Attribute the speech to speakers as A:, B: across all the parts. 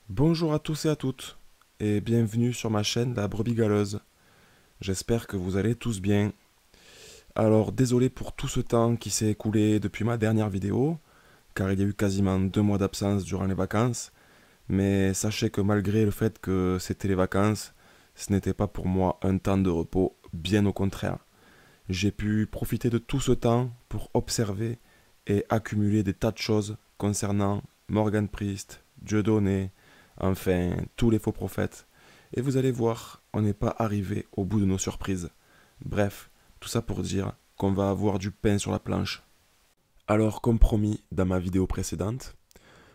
A: Bonjour à tous et à toutes, et bienvenue sur ma chaîne La Brebis Galeuse. J'espère que vous allez tous bien. Alors désolé pour tout ce temps qui s'est écoulé depuis ma dernière vidéo, car il y a eu quasiment 2 mois d'absence durant les vacances, mais sachez que malgré le fait que c'était les vacances, ce n'était pas pour moi un temps de repos, bien au contraire. J'ai pu profiter de tout ce temps pour observer et accumuler des tas de choses concernant Morgan Priest, Dieudonné, enfin tous les faux prophètes. Et vous allez voir, on n'est pas arrivé au bout de nos surprises. Bref, tout ça pour dire qu'on va avoir du pain sur la planche. Alors, comme promis dans ma vidéo précédente,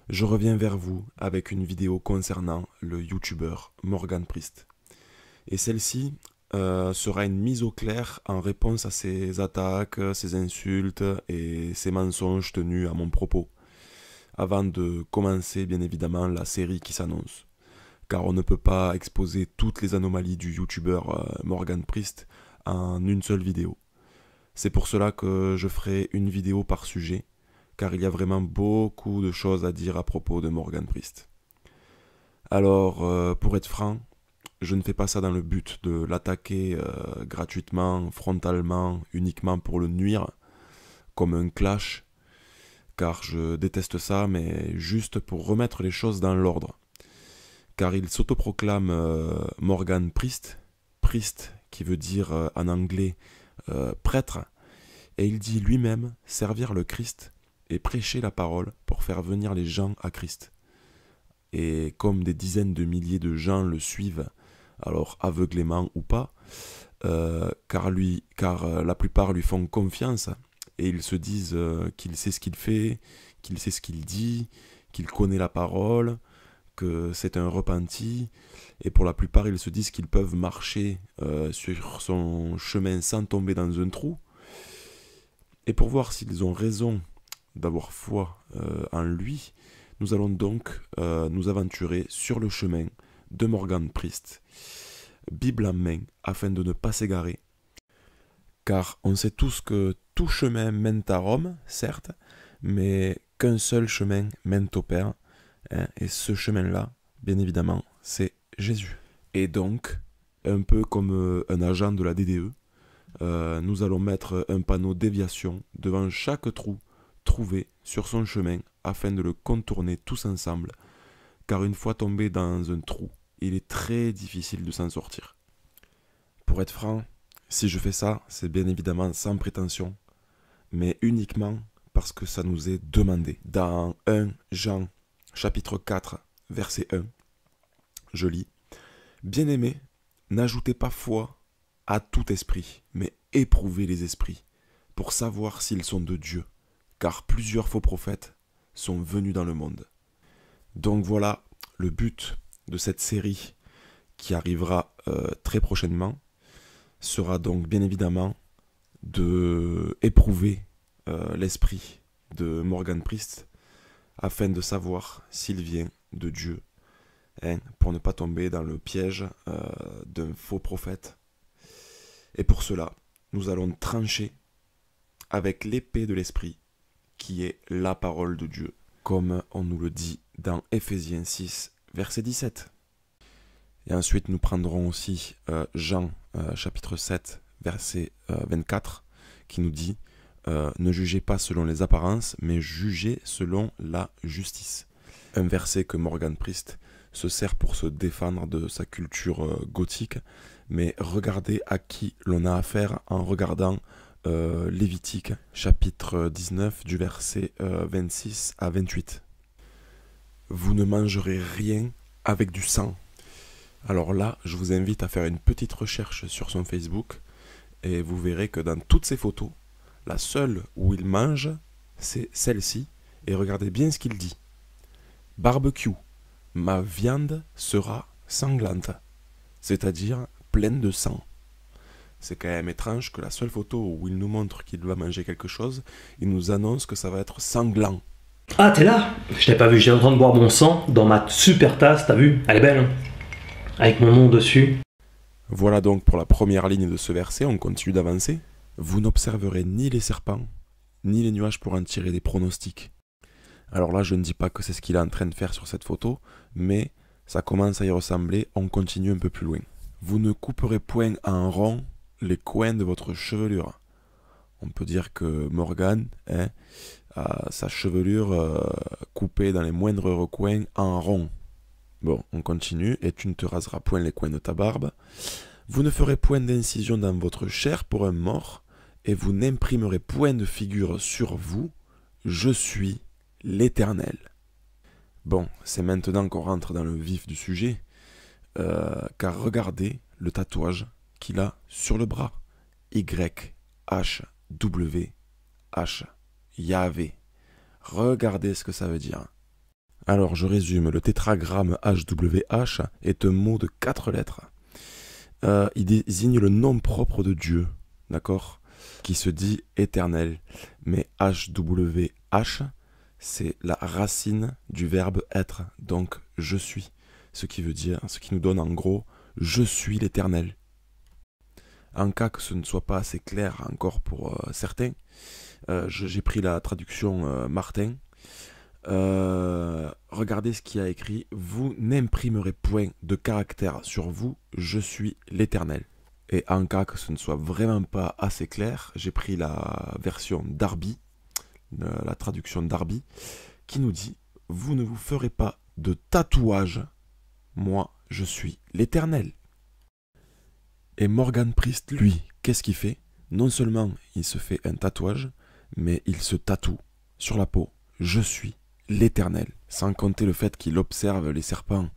A: je reviens vers vous avec une vidéo concernant le youtubeur Morgan Priest. Et celle-ci sera une mise au clair en réponse à ses attaques, ses insultes et ses mensonges tenus à mon propos, avant de commencer bien évidemment la série qui s'annonce. Car on ne peut pas exposer toutes les anomalies du youtubeur Morgan Priest en une seule vidéo. C'est pour cela que je ferai une vidéo par sujet, car il y a vraiment beaucoup de choses à dire à propos de Morgan Priest. Alors, pour être franc, je ne fais pas ça dans le but de l'attaquer gratuitement, frontalement, uniquement pour le nuire, comme un clash, car je déteste ça, mais juste pour remettre les choses dans l'ordre. Car il s'autoproclame Morgan Priest, Priest qui veut dire en anglais prêtre, et il dit lui-même servir le Christ et prêcher la parole pour faire venir les gens à Christ. Et comme des dizaines de milliers de gens le suivent, alors aveuglément ou pas, car la plupart lui font confiance et ils se disent qu'il sait ce qu'il fait, qu'il sait ce qu'il dit, qu'il connaît la parole, que c'est un repenti, et pour la plupart ils se disent qu'ils peuvent marcher sur son chemin sans tomber dans un trou. Et pour voir s'ils ont raison d'avoir foi en lui, nous allons donc nous aventurer sur le chemin de Morgan Priest, Bible en main, afin de ne pas s'égarer. Car on sait tous que tout chemin mène à Rome, certes, mais qu'un seul chemin mène au Père, hein, et ce chemin-là, bien évidemment, c'est Jésus. Et donc, un peu comme un agent de la DDE, nous allons mettre un panneau déviation devant chaque trou trouvé sur son chemin afin de le contourner tous ensemble, car une fois tombé dans un trou, il est très difficile de s'en sortir. Pour être franc, si je fais ça, c'est bien évidemment sans prétention, mais uniquement parce que ça nous est demandé. Dans 1 Jean, chapitre 4, verset 1, je lis « Bien-aimés, n'ajoutez pas foi à tout esprit, mais éprouvez les esprits, pour savoir s'ils sont de Dieu, car plusieurs faux prophètes sont venus dans le monde. » Donc voilà le but de cette série qui arrivera très prochainement, sera donc bien évidemment de éprouver l'esprit de Morgan Priest afin de savoir s'il vient de Dieu, hein, pour ne pas tomber dans le piège d'un faux prophète. Et pour cela, nous allons trancher avec l'épée de l'esprit qui est la parole de Dieu, comme on nous le dit dans Éphésiens 6, verset 17. Et ensuite, nous prendrons aussi Jean, chapitre 7, verset 24, qui nous dit « Ne jugez pas selon les apparences, mais jugez selon la justice ». Un verset que Morgan Priest se sert pour se défendre de sa culture gothique, mais regardez à qui l'on a affaire en regardant Lévitique, chapitre 19, du verset 26 à 28. « Vous ne mangerez rien avec du sang ». Alors là, je vous invite à faire une petite recherche sur son Facebook et vous verrez que dans toutes ses photos, la seule où il mange, c'est celle-ci. Et regardez bien ce qu'il dit. Barbecue, ma viande sera sanglante, c'est-à-dire pleine de sang. C'est quand même étrange que la seule photo où il nous montre qu'il va manger quelque chose, il nous annonce que ça va être sanglant.
B: Ah, t'es là? Je t'ai pas vu, j'étais en train de boire mon sang dans ma super tasse, t'as vu? Elle est belle, hein? Avec mon nom dessus.
A: Voilà donc pour la première ligne de ce verset, on continue d'avancer. Vous n'observerez ni les serpents, ni les nuages pour en tirer des pronostics. Alors là, je ne dis pas que c'est ce qu'il est en train de faire sur cette photo, mais Ça commence à y ressembler, on continue un peu plus loin. Vous ne couperez point en rond les coins de votre chevelure. On peut dire que Morgan a sa chevelure coupée dans les moindres recoins en rond. Bon, on continue, et tu ne te raseras point les coins de ta barbe. Vous ne ferez point d'incision dans votre chair pour un mort, et vous n'imprimerez point de figure sur vous. Je suis l'Éternel. Bon, c'est maintenant qu'on rentre dans le vif du sujet, car regardez le tatouage qu'il a sur le bras. YHWH. Yahvé. Regardez ce que ça veut dire. Alors, je résume. Le tétragramme HWH est un mot de 4 lettres. Il désigne le nom propre de Dieu, d'accord, qui se dit éternel. Mais HWH, c'est la racine du verbe être, donc je suis. Ce qui veut dire, ce qui nous donne en gros, je suis l'Éternel. En cas que ce ne soit pas assez clair encore pour certains, j'ai pris la traduction Martin. Regardez ce qu'il a écrit. Vous n'imprimerez point de caractère sur vous, je suis l'Éternel. Et en cas que ce ne soit vraiment pas assez clair, j'ai pris la version Darby, la traduction Darby, qui nous dit vous ne vous ferez pas de tatouage, moi je suis l'Éternel. Et Morgan Priest, lui, qu'est-ce qu'il fait? Non seulement il se fait un tatouage, mais il se tatoue sur la peau je suis l'Éternel, sans compter le fait qu'il observe les serpents,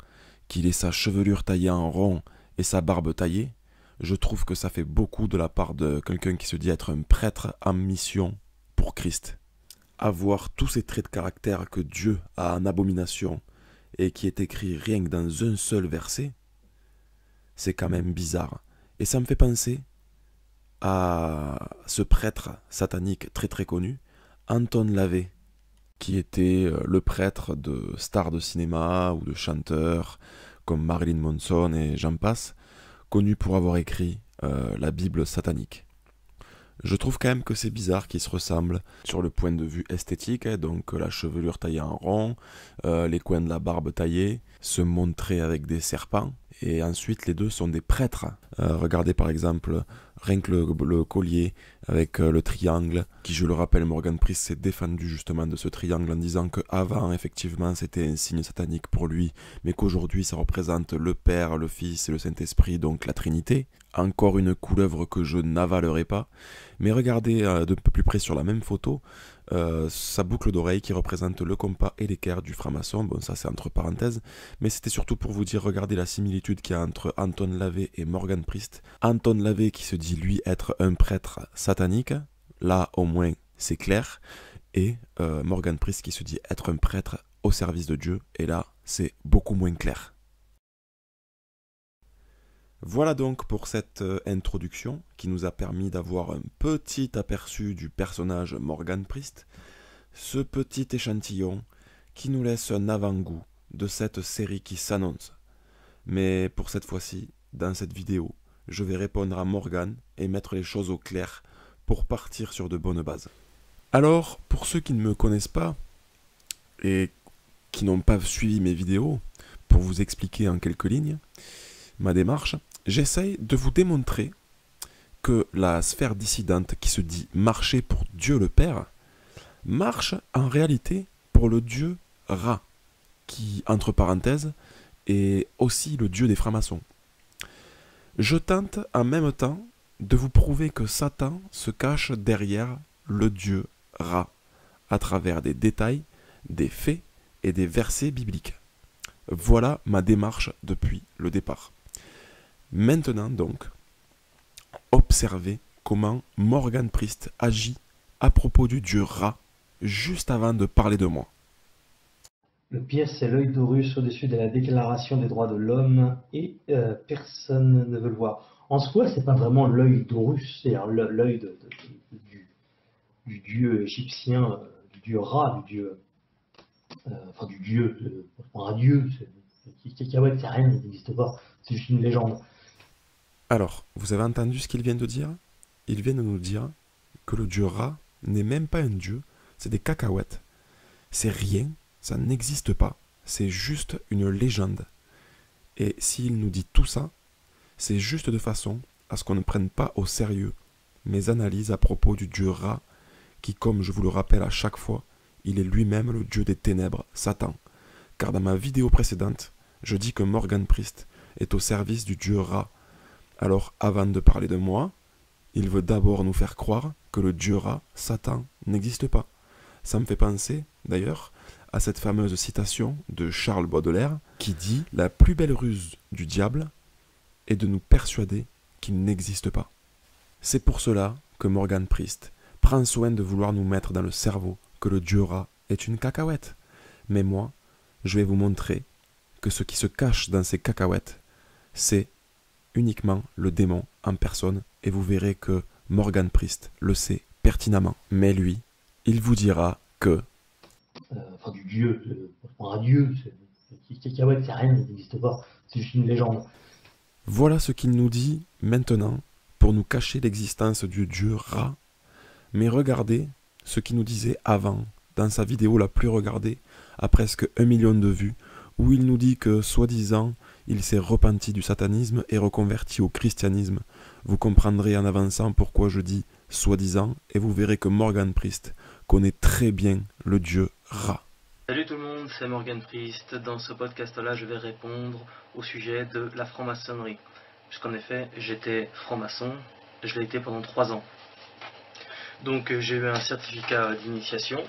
A: qu'il ait sa chevelure taillée en rond et sa barbe taillée. Je trouve que ça fait beaucoup de la part de quelqu'un qui se dit être un prêtre en mission pour Christ. Avoir tous ces traits de caractère que Dieu a en abomination et qui est écrit rien que dans un seul verset, c'est quand même bizarre. Et ça me fait penser à ce prêtre satanique très très connu, Anton LaVey, qui était le prêtre de stars de cinéma ou de chanteurs comme Marilyn Manson et j'en passe, connu pour avoir écrit la Bible satanique. Je trouve quand même que c'est bizarre qu'ils se ressemblent sur le point de vue esthétique, donc la chevelure taillée en rond, les coins de la barbe taillés, se montrer avec des serpents, et ensuite les deux sont des prêtres. Regardez par exemple, rien que le collier avec le triangle, qui je le rappelle, Morgan Priest s'est défendu justement de ce triangle en disant qu'avant effectivement c'était un signe satanique pour lui, mais qu'aujourd'hui ça représente le Père, le Fils et le Saint-Esprit, donc la Trinité. Encore une couleuvre que je n'avalerai pas. Mais regardez d'un peu plus près sur la même photo, sa boucle d'oreille qui représente le compas et l'équerre du franc-maçon. Bon, ça c'est entre parenthèses, mais c'était surtout pour vous dire, regardez la similitude qu'il y a entre Anton LaVey et Morgan Priest. Anton LaVey qui se dit lui être un prêtre satanique, là au moins c'est clair, et Morgan Priest qui se dit être un prêtre au service de Dieu, et là c'est beaucoup moins clair. Voilà donc pour cette introduction qui nous a permis d'avoir un petit aperçu du personnage Morgan Priest, ce petit échantillon qui nous laisse un avant-goût de cette série qui s'annonce. Mais pour cette fois-ci, dans cette vidéo, je vais répondre à Morgan et mettre les choses au clair pour partir sur de bonnes bases. Alors, pour ceux qui ne me connaissent pas et qui n'ont pas suivi mes vidéos, pour vous expliquer en quelques lignes ma démarche, j'essaye de vous démontrer que la sphère dissidente qui se dit marcher pour Dieu le Père, marche en réalité pour le dieu Ra, qui, entre parenthèses, est aussi le dieu des francs-maçons. Je tente en même temps de vous prouver que Satan se cache derrière le dieu Ra, à travers des détails, des faits et des versets bibliques. Voilà ma démarche depuis le départ. Maintenant donc, observez comment Morgan Priest agit à propos du dieu Ra, juste avant de parler de moi.
B: Le pire, c'est l'œil d'Horus au-dessus de la déclaration des droits de l'homme, et personne ne veut le voir. En soi, c'est pas vraiment l'œil d'Horus, c'est-à-dire l'œil du dieu égyptien, du dieu Ra, du dieu, un dieu, cacahuète, c'est rien, il n'existe pas, c'est juste une légende.
A: Alors, vous avez entendu ce qu'il vient de dire? Il vient de nous dire que le dieu Ra n'est même pas un dieu, c'est des cacahuètes. C'est rien, ça n'existe pas, c'est juste une légende. Et s'il nous dit tout ça, c'est juste de façon à ce qu'on ne prenne pas au sérieux mes analyses à propos du dieu Ra, qui, comme je vous le rappelle à chaque fois, il est lui-même le dieu des ténèbres, Satan. Car dans ma vidéo précédente, je dis que Morgan Priest est au service du dieu Ra. Alors, avant de parler de moi, il veut d'abord nous faire croire que le dieu Ra, Satan, n'existe pas. Ça me fait penser, d'ailleurs, à cette fameuse citation de Charles Baudelaire qui dit « La plus belle ruse du diable est de nous persuader qu'il n'existe pas ». C'est pour cela que Morgan Priest prend soin de vouloir nous mettre dans le cerveau que le dieu Ra est une cacahuète. Mais moi, je vais vous montrer que ce qui se cache dans ces cacahuètes, c'est uniquement le démon en personne, et vous verrez que Morgan Priest le sait pertinemment. Mais lui, il vous dira que...
B: Enfin, du dieu, un dieu, cacahuète, c'est rien, ça n'existe pas, c'est juste une légende.
A: Voilà ce qu'il nous dit maintenant pour nous cacher l'existence du dieu Ra. Mais regardez ce qu'il nous disait avant, dans sa vidéo la plus regardée, à presque 1 million de vues, où il nous dit que, soi-disant, il s'est repenti du satanisme et reconverti au christianisme. Vous comprendrez en avançant pourquoi je dis « soi-disant » et vous verrez que Morgan Priest connaît très bien le dieu Ra.
C: Salut tout le monde, c'est Morgan Priest. Dans ce podcast-là, je vais répondre au sujet de la franc-maçonnerie. Puisqu'en effet, j'étais franc-maçon, je l'ai été pendant 3 ans. Donc j'ai eu un certificat d'initiation.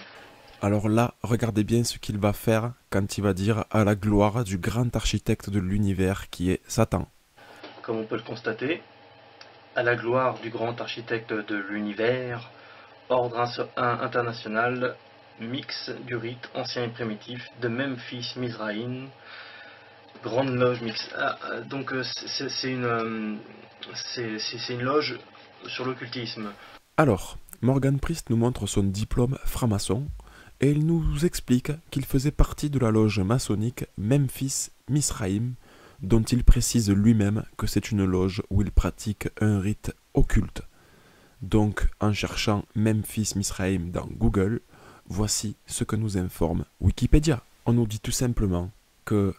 A: Alors là, regardez bien ce qu'il va faire quand il va dire à la gloire du grand architecte de l'univers qui est Satan.
C: Comme on peut le constater, à la gloire du grand architecte de l'univers, ordre international, mix du rite ancien et primitif de Memphis Mizraïm, grande loge mix. Donc c'est une loge sur l'occultisme.
A: Alors, Morgan Priest nous montre son diplôme franc-maçon et il nous explique qu'il faisait partie de la loge maçonnique Memphis Mizraïm, dont il précise lui-même que c'est une loge où il pratique un rite occulte. Donc, en cherchant Memphis Mizraïm dans Google, voici ce que nous informe Wikipédia. On nous dit tout simplement que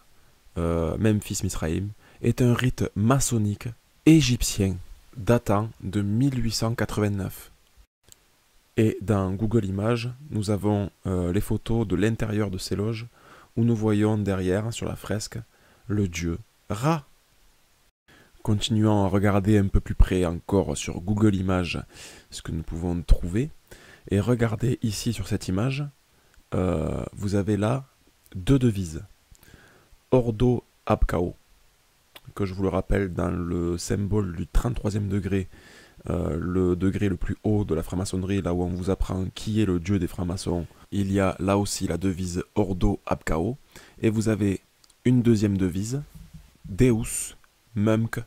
A: Memphis Mizraïm est un rite maçonnique égyptien datant de 1889. Et dans Google Images, nous avons les photos de l'intérieur de ces loges où nous voyons derrière, sur la fresque, le dieu Ra. Continuons à regarder un peu plus près encore sur Google Images ce que nous pouvons trouver. Et regardez ici sur cette image, vous avez là 2 devises. Ordo Abkao, que je vous le rappelle dans le symbole du 33e degré, le degré le plus haut de la franc-maçonnerie, là où on vous apprend qui est le dieu des francs-maçons, il y a là aussi la devise Ordo Abkao, et vous avez une deuxième devise, Deus Mumc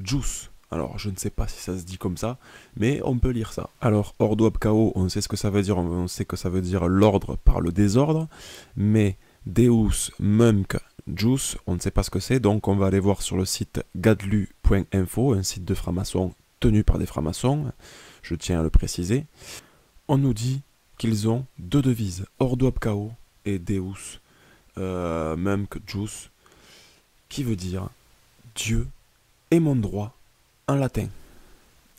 A: Jus. Alors je ne sais pas si ça se dit comme ça, mais on peut lire ça. Alors Ordo Abkao, on sait ce que ça veut dire, on sait que ça veut dire l'ordre par le désordre, mais Deus Mumc Jus, on ne sait pas ce que c'est, donc on va aller voir sur le site gadlu.info, un site de francs-maçons tenu par des francs-maçons, je tiens à le préciser. On nous dit qu'ils ont 2 devises, Ordo Abkao et Deus Mumc Jus, qui veut dire Dieu est mon droit en latin.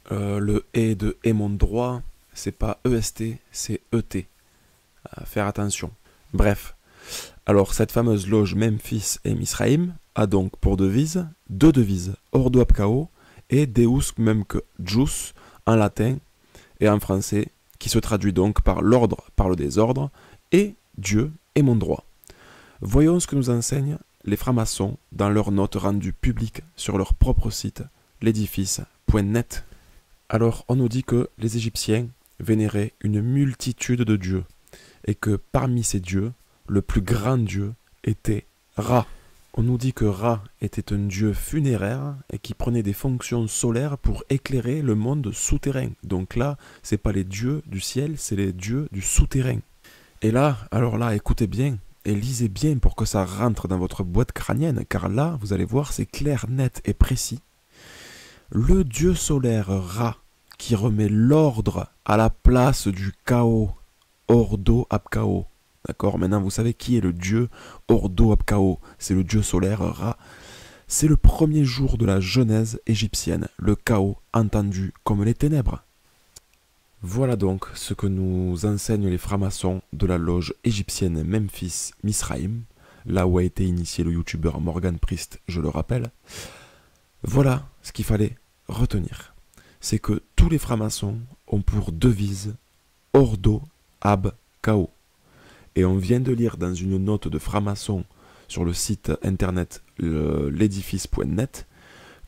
A: Le et de est mon droit, c'est pas EST, c'est ET. Faire attention. Bref. Alors cette fameuse loge Memphis et Mizraïm a donc pour devise 2 devises, Ordo Abkao et Deus Mumc Jus en latin et en français, qui se traduit donc par l'ordre par le désordre et Dieu est mon droit. Voyons ce que nous enseignent les francs-maçons dans leurs notes rendues publiques sur leur propre site, l'édifice.net. Alors on nous dit que les Égyptiens vénéraient une multitude de dieux et que parmi ces dieux, le plus grand dieu était Ra. On nous dit que Ra était un dieu funéraire et qui prenait des fonctions solaires pour éclairer le monde souterrain. Donc là, c'est pas les dieux du ciel, c'est les dieux du souterrain. Et là, alors là, écoutez bien et lisez bien pour que ça rentre dans votre boîte crânienne, car là, vous allez voir, c'est clair, net et précis. Le dieu solaire Ra, qui remet l'ordre à la place du chaos, Ordo Abkao. D'accord, maintenant vous savez qui est le dieu Ordo Abkao, c'est le dieu solaire Ra. C'est le premier jour de la genèse égyptienne, le chaos entendu comme les ténèbres. Voilà donc ce que nous enseignent les francs-maçons de la loge égyptienne Memphis Misraïm, là où a été initié le youtubeur Morgan Priest, je le rappelle. Voilà ce qu'il fallait retenir. C'est que tous les francs-maçons ont pour devise Ordo ab Chaos. Et on vient de lire dans une note de franc-maçon sur le site internet l'édifice.net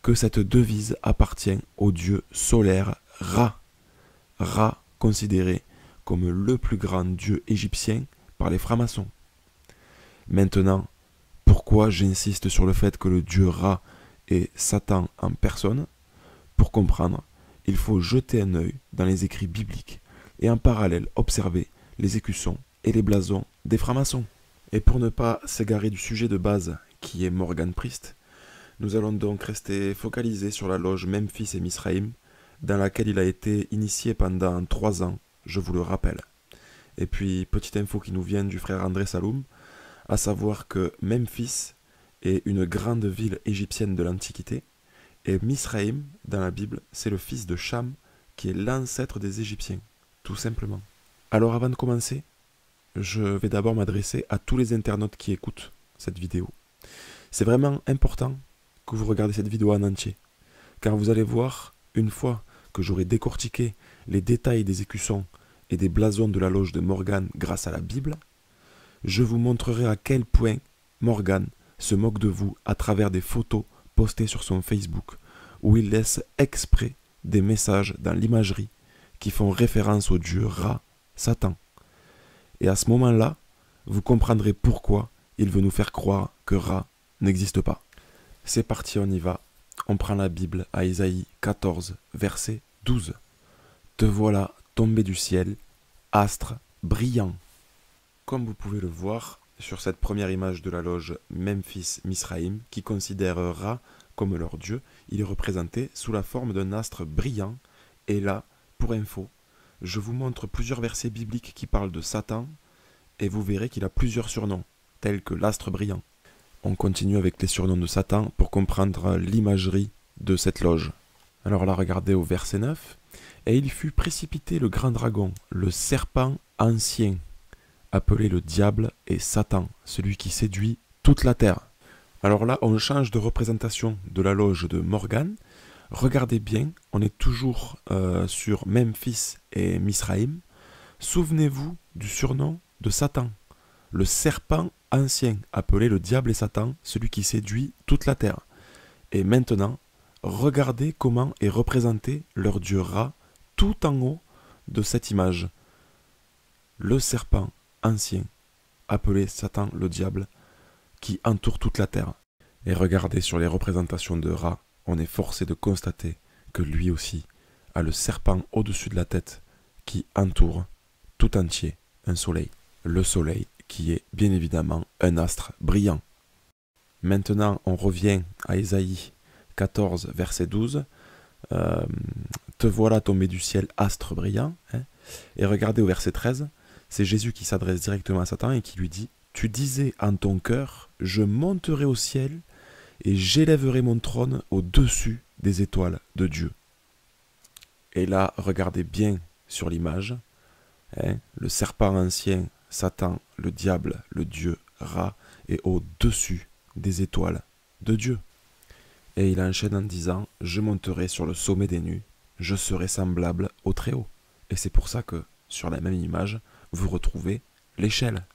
A: que cette devise appartient au dieu solaire Ra. Ra considéré comme le plus grand dieu égyptien par les francs-maçons. Maintenant, pourquoi j'insiste sur le fait que le dieu Ra est Satan en personne? Pour comprendre, il faut jeter un œil dans les écrits bibliques et en parallèle observer les écussons et les blasons des francs-maçons. Et pour ne pas s'égarer du sujet de base qui est Morgan Priest, nous allons donc rester focalisés sur la loge Memphis et Misraïm, dans laquelle il a été initié pendant 3 ans, je vous le rappelle. Et puis, petite info qui nous vient du frère André Saloum, à savoir que Memphis est une grande ville égyptienne de l'Antiquité, et Misraïm, dans la Bible, c'est le fils de Cham, qui est l'ancêtre des Égyptiens, tout simplement. Alors avant de commencer, je vais d'abord m'adresser à tous les internautes qui écoutent cette vidéo. C'est vraiment important que vous regardez cette vidéo en entier, car vous allez voir, une fois que j'aurai décortiqué les détails des écussons et des blasons de la loge de Morgan grâce à la Bible, je vous montrerai à quel point Morgan se moque de vous à travers des photos postées sur son Facebook, où il laisse exprès des messages dans l'imagerie qui font référence au dieu Ra, Satan. Et à ce moment-là, vous comprendrez pourquoi il veut nous faire croire que Ra n'existe pas. C'est parti, on y va. On prend la Bible à Ésaïe 14, verset 12. Te voilà tombé du ciel, astre brillant. Comme vous pouvez le voir sur cette première image de la loge Memphis Misraïm, qui considère Ra comme leur dieu, il est représenté sous la forme d'un astre brillant. Et là, pour info, je vous montre plusieurs versets bibliques qui parlent de Satan, et vous verrez qu'il a plusieurs surnoms, tels que l'astre brillant. On continue avec les surnoms de Satan pour comprendre l'imagerie de cette loge. Alors là, regardez au verset 9. « Et il fut précipité le grand dragon, le serpent ancien, appelé le diable et Satan, celui qui séduit toute la terre. » Alors là, on change de représentation de la loge de Morgan. Regardez bien, on est toujours sur Memphis et Misraïm. Souvenez-vous du surnom de Satan, le serpent ancien, appelé le diable et Satan, celui qui séduit toute la terre. Et maintenant, regardez comment est représenté leur dieu Ra tout en haut de cette image. Le serpent ancien, appelé Satan le diable, qui entoure toute la terre. Et regardez sur les représentations de Ra, on est forcé de constater que lui aussi a le serpent au-dessus de la tête qui entoure tout entier un soleil. Le soleil qui est bien évidemment un astre brillant. Maintenant, on revient à Ésaïe 14, verset 12. Te voilà tombé du ciel, astre brillant. Et regardez au verset 13, c'est Jésus qui s'adresse directement à Satan et qui lui dit « Tu disais en ton cœur, je monterai au ciel et j'élèverai mon trône au-dessus des étoiles de Dieu. » Et là, regardez bien sur l'image, le serpent ancien, Satan, le diable, le dieu Ra, est au-dessus des étoiles de Dieu. Et il enchaîne en disant « Je monterai sur le sommet des nues, je serai semblable au Très-Haut. » Et c'est pour ça que, sur la même image, vous retrouvez l'échelle.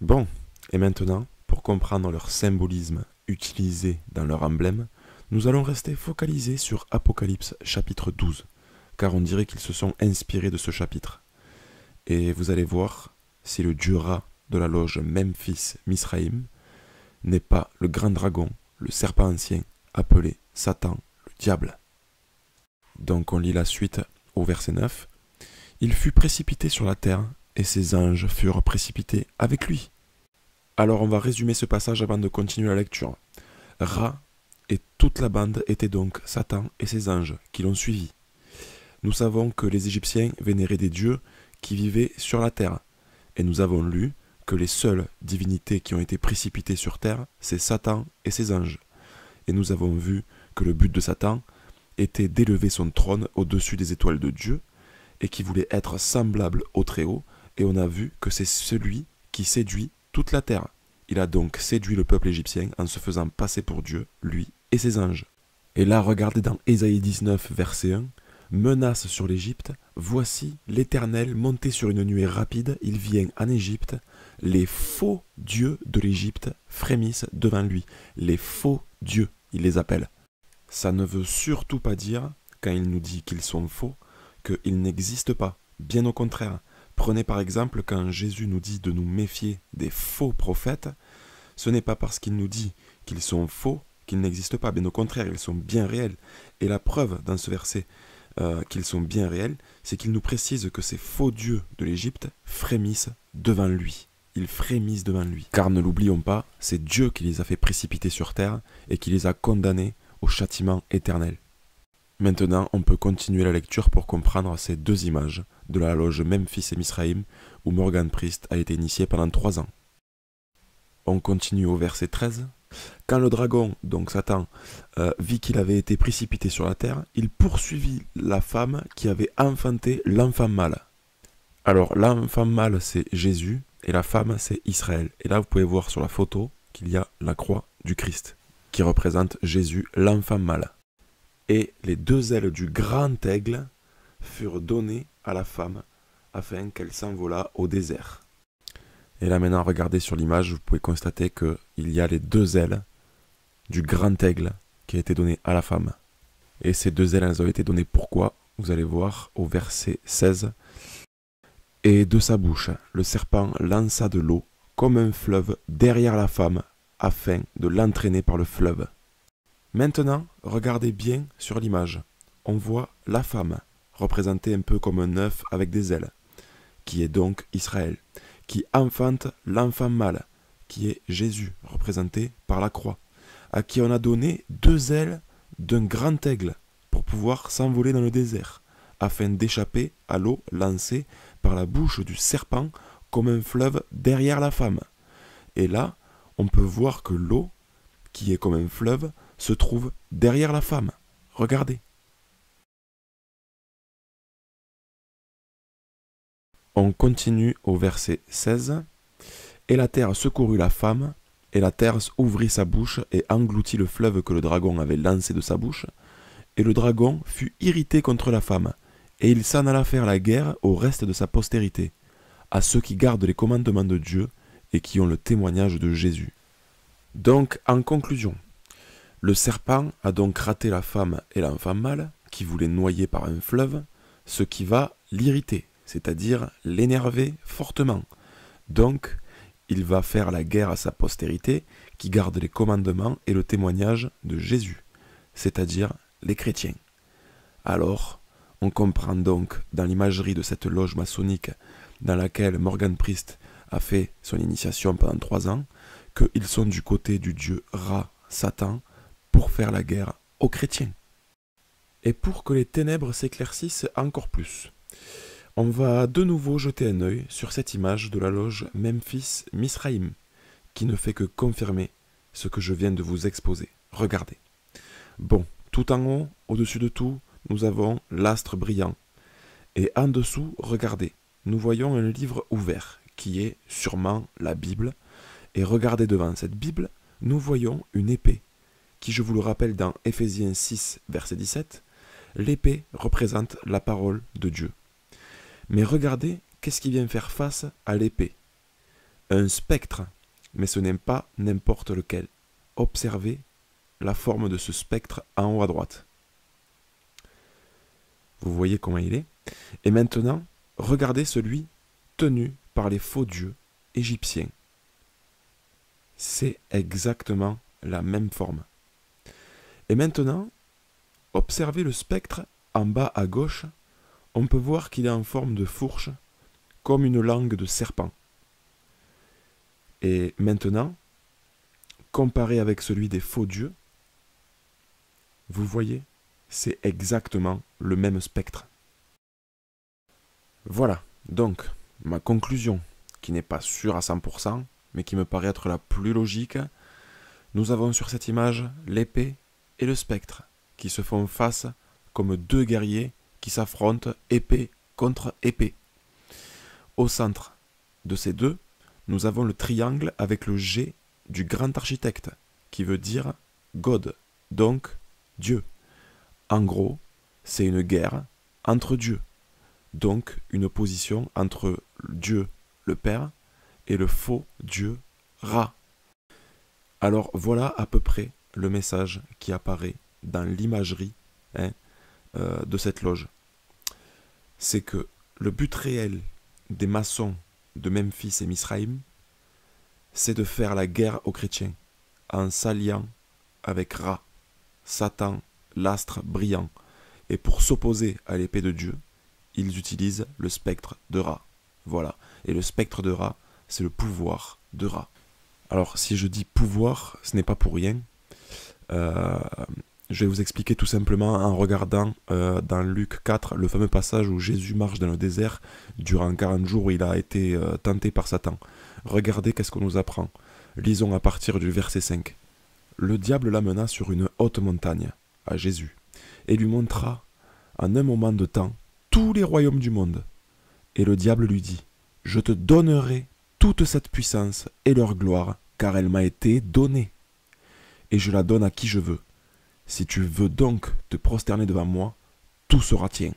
A: Bon, et maintenant, pour comprendre leur symbolisme utilisé dans leur emblème, nous allons rester focalisés sur Apocalypse chapitre 12, car on dirait qu'ils se sont inspirés de ce chapitre. Et vous allez voir, si le dieu Ra de la loge Memphis Misraïm n'est pas le grand dragon, le serpent ancien, appelé Satan, le diable. Donc on lit la suite au verset 9. « Il fut précipité sur la terre, et ses anges furent précipités avec lui. » Alors on va résumer ce passage avant de continuer la lecture. Ra et toute la bande étaient donc Satan et ses anges qui l'ont suivi. Nous savons que les Égyptiens vénéraient des dieux qui vivaient sur la terre, et nous avons lu que les seules divinités qui ont été précipitées sur terre, c'est Satan et ses anges. Et nous avons vu que le but de Satan était d'élever son trône au-dessus des étoiles de Dieu et qui voulait être semblable au Très-Haut, et on a vu que c'est celui qui séduit toute la terre. Il a donc séduit le peuple égyptien en se faisant passer pour Dieu, lui et ses anges. Et là, regardez dans Ésaïe 19, verset 1, « Menace sur l'Égypte, voici l'Éternel monté sur une nuée rapide, il vient en Égypte, les faux dieux de l'Égypte frémissent devant lui. » Les faux dieux, il les appelle. Ça ne veut surtout pas dire, quand il nous dit qu'ils sont faux, qu'ils n'existent pas. Bien au contraire. Prenez par exemple quand Jésus nous dit de nous méfier des faux prophètes, ce n'est pas parce qu'il nous dit qu'ils sont faux qu'ils n'existent pas. Bien au contraire, ils sont bien réels. Et la preuve dans ce verset qu'ils sont bien réels, c'est qu'il nous précise que ces faux dieux de l'Égypte frémissent devant lui. Ils frémissent devant lui. Car ne l'oublions pas, c'est Dieu qui les a fait précipiter sur terre et qui les a condamnés au châtiment éternel. Maintenant, on peut continuer la lecture pour comprendre ces deux images de la loge Memphis et Misraïm où Morgan Priest a été initié pendant 3 ans. On continue au verset 13. Quand le dragon, donc Satan, vit qu'il avait été précipité sur la terre, il poursuivit la femme qui avait enfanté l'enfant mâle. Alors l'enfant mâle c'est Jésus et la femme c'est Israël. Et là vous pouvez voir sur la photo qu'il y a la croix du Christ qui représente Jésus l'enfant mâle. Et les 2 ailes du grand aigle furent données à la femme afin qu'elle s'envolât au désert. Et là maintenant, regardez sur l'image, vous pouvez constater qu'il y a les 2 ailes du grand aigle qui a été donné à la femme. Et ces 2 ailes, elles ont été données pourquoi? Vous allez voir au verset 16. Et de sa bouche, le serpent lança de l'eau comme un fleuve derrière la femme afin de l'entraîner par le fleuve. Maintenant, regardez bien sur l'image. On voit la femme, représentée un peu comme un œuf avec des ailes, qui est donc Israël, qui enfante l'enfant mâle, qui est Jésus, représenté par la croix, à qui on a donné 2 ailes d'un grand aigle pour pouvoir s'envoler dans le désert, afin d'échapper à l'eau lancée par la bouche du serpent comme un fleuve derrière la femme. Et là, on peut voir que l'eau, qui est comme un fleuve, se trouve derrière la femme. Regardez. On continue au verset 16. Et la terre secourut la femme, et la terre ouvrit sa bouche et engloutit le fleuve que le dragon avait lancé de sa bouche. Et le dragon fut irrité contre la femme, et il s'en alla faire la guerre au reste de sa postérité, à ceux qui gardent les commandements de Dieu et qui ont le témoignage de Jésus. Donc, en conclusion, le serpent a donc raté la femme et l'enfant mâle, qui voulaient noyer par un fleuve, ce qui va l'irriter, c'est-à-dire l'énerver fortement. Donc, il va faire la guerre à sa postérité, qui garde les commandements et le témoignage de Jésus, c'est-à-dire les chrétiens. Alors, on comprend donc, dans l'imagerie de cette loge maçonnique dans laquelle Morgan Priest a fait son initiation pendant 3 ans, qu'ils sont du côté du dieu Ra, Satan, pour faire la guerre aux chrétiens. Et pour que les ténèbres s'éclaircissent encore plus, on va de nouveau jeter un œil sur cette image de la loge Memphis Misraïm, qui ne fait que confirmer ce que je viens de vous exposer. Regardez. Bon, tout en haut, au-dessus de tout, nous avons l'astre brillant. Et en dessous, regardez, nous voyons un livre ouvert, qui est sûrement la Bible. Et regardez devant cette Bible, nous voyons une épée, qui, je vous le rappelle dans Éphésiens 6, verset 17, l'épée représente la parole de Dieu. Mais regardez, qu'est-ce qui vient faire face à l'épée? Un spectre, mais ce n'est pas n'importe lequel. Observez la forme de ce spectre en haut à droite. Vous voyez comment il est? Et maintenant, regardez celui tenu par les faux dieux égyptiens. C'est exactement la même forme. Et maintenant, observez le spectre en bas à gauche. On peut voir qu'il est en forme de fourche, comme une langue de serpent. Et maintenant, comparé avec celui des faux dieux, vous voyez, c'est exactement le même spectre. Voilà, donc, ma conclusion. qui n'est pas sûre à 100%, mais qui me paraît être la plus logique, nous avons sur cette image l'épée et le spectre, qui se font face comme deux guerriers qui s'affrontent épée contre épée. Au centre de ces deux, nous avons le triangle avec le G du grand architecte, qui veut dire God, donc Dieu. En gros, c'est une guerre entre dieux, donc une opposition entre Dieu le Père et le faux Dieu Ra. Alors voilà à peu près le message qui apparaît dans l'imagerie de cette loge. C'est que le but réel des maçons de Memphis et Misraïm, c'est de faire la guerre aux chrétiens en s'alliant avec Ra, Satan, l'astre brillant. Et pour s'opposer à l'épée de Dieu, ils utilisent le spectre de Ra. Voilà. Et le spectre de Ra, c'est le pouvoir de Ra. Alors, si je dis pouvoir, ce n'est pas pour rien. Je vais vous expliquer tout simplement en regardant dans Luc 4, le fameux passage où Jésus marche dans le désert durant 40 jours où il a été tenté par Satan. Regardez qu'est-ce qu'on nous apprend. Lisons à partir du verset 5. Le diable l'amena sur une haute montagne, à Jésus, et lui montra, en un moment de temps, tous les royaumes du monde. Et le diable lui dit, « Je te donnerai toute cette puissance et leur gloire, car elle m'a été donnée. Et je la donne à qui je veux. Si tu veux donc te prosterner devant moi, tout sera tien. »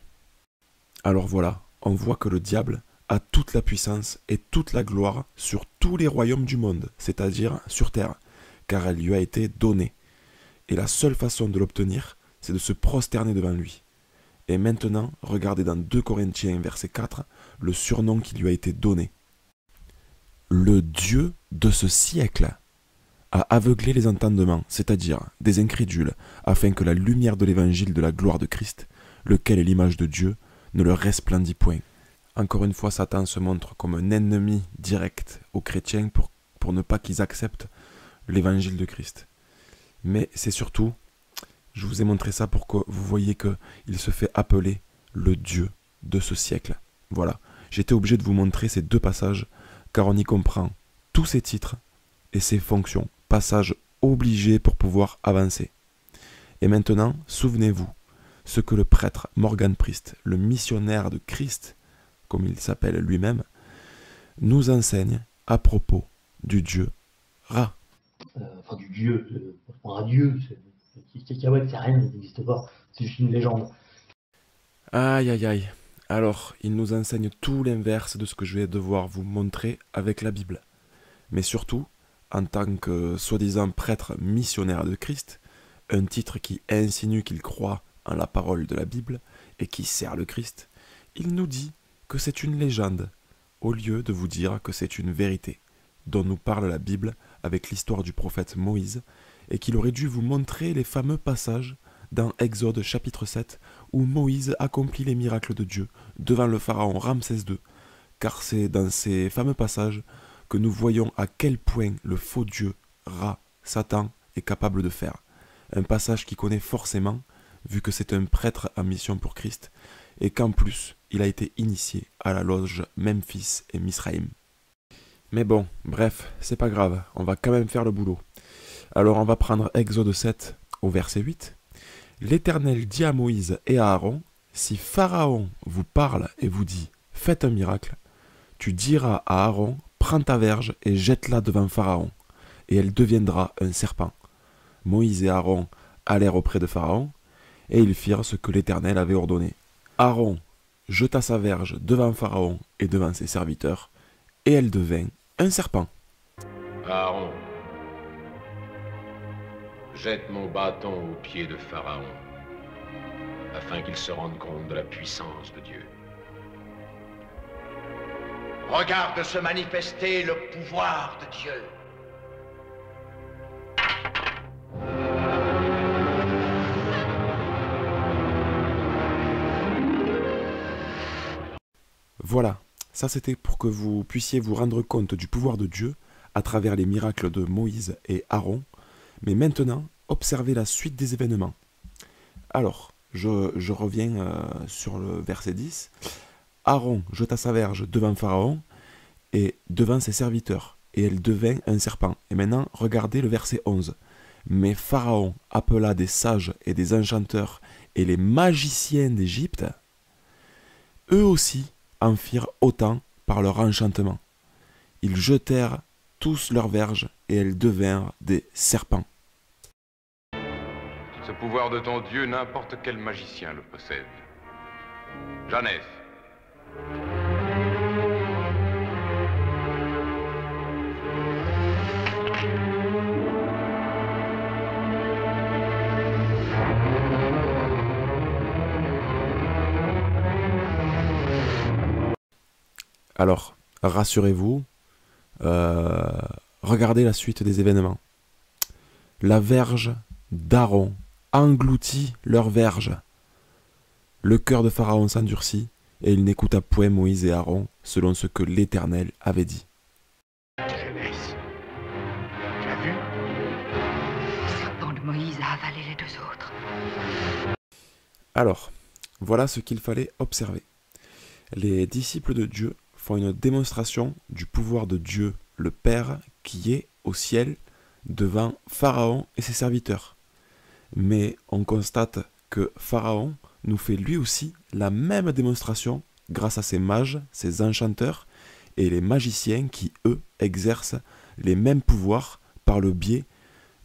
A: Alors voilà, on voit que le diable a toute la puissance et toute la gloire sur tous les royaumes du monde, c'est-à-dire sur terre, car elle lui a été donnée. Et la seule façon de l'obtenir, c'est de se prosterner devant lui. Et maintenant, regardez dans 2 Corinthiens, verset 4, le surnom qui lui a été donné. Le Dieu de ce siècle a aveuglé les entendements, c'est-à-dire des incrédules, afin que la lumière de l'évangile de la gloire de Christ, lequel est l'image de Dieu, ne leur resplendit point. Encore une fois, Satan se montre comme un ennemi direct aux chrétiens pour ne pas qu'ils acceptent l'évangile de Christ. Mais c'est surtout, je vous ai montré ça pour que vous voyez qu'il se fait appeler le Dieu de ce siècle. Voilà, j'étais obligé de vous montrer ces 2 passages, car on y comprend tous ces titres et ses fonctions. Passage obligé pour pouvoir avancer. Et maintenant, souvenez-vous, ce que le prêtre Morgan Priest, le missionnaire de Christ, comme il s'appelle lui-même, nous enseigne à propos du Dieu Ra.
B: Enfin, du Dieu, un Dieu, c'est rien, il n'existe pas, c'est juste une légende.
A: Aïe aïe aïe. Alors, il nous enseigne tout l'inverse de ce que je vais devoir vous montrer avec la Bible. Mais surtout, en tant que soi-disant prêtre missionnaire de Christ, un titre qui insinue qu'il croit en la parole de la Bible et qui sert le Christ, il nous dit que c'est une légende, au lieu de vous dire que c'est une vérité, dont nous parle la Bible avec l'histoire du prophète Moïse, et qu'il aurait dû vous montrer les fameux passages dans Exode chapitre 7, où Moïse accomplit les miracles de Dieu devant le pharaon Ramsès II, car c'est dans ces fameux passages que nous voyons à quel point le faux Dieu, Ra, Satan, est capable de faire. Un passage qu'il connaît forcément, vu que c'est un prêtre en mission pour Christ, et qu'en plus, il a été initié à la loge Memphis et Misraïm. Mais bon, bref, c'est pas grave, on va quand même faire le boulot. Alors on va prendre Exode 7 au verset 8. « L'Éternel dit à Moïse et à Aaron, si Pharaon vous parle et vous dit, faites un miracle, tu diras à Aaron, prends ta verge et jette-la devant Pharaon, et elle deviendra un serpent. Moïse et Aaron allèrent auprès de Pharaon, et ils firent ce que l'Éternel avait ordonné. Aaron jeta sa verge devant Pharaon et devant ses serviteurs, et elle devint un serpent.
D: Aaron, jette mon bâton aux pieds de Pharaon, afin qu'il se rende compte de la puissance de Dieu.
E: Regarde se manifester le pouvoir de Dieu.
A: Voilà, ça c'était pour que vous puissiez vous rendre compte du pouvoir de Dieu à travers les miracles de Moïse et Aaron. Mais maintenant, observez la suite des événements. Alors, je reviens sur le verset 10. Aaron jeta sa verge devant Pharaon, et devant ses serviteurs, et elle devint un serpent. Et maintenant, regardez le verset 11. Mais Pharaon appela des sages et des enchanteurs et les magiciens d'Égypte. Eux aussi en firent autant par leur enchantement. Ils jetèrent tous leurs verges et elles devinrent des serpents.
D: Ce pouvoir de ton Dieu, n'importe quel magicien le possède. Janès.
A: Alors, rassurez-vous, regardez la suite des événements. La verge d'Aaron engloutit leur verge. Le cœur de Pharaon s'endurcit, et il n'écouta point Moïse et Aaron, selon ce que l'Éternel avait dit.
E: Janès, tu as vu?
F: Le serpent de Moïse a avalé les deux autres.
A: Alors, voilà ce qu'il fallait observer. Les disciples de Dieu font une démonstration du pouvoir de Dieu, le Père, qui est au ciel, devant Pharaon et ses serviteurs. Mais on constate que Pharaon nous fait lui aussi la même démonstration grâce à ses mages, ses enchanteurs et les magiciens qui, eux, exercent les mêmes pouvoirs par le biais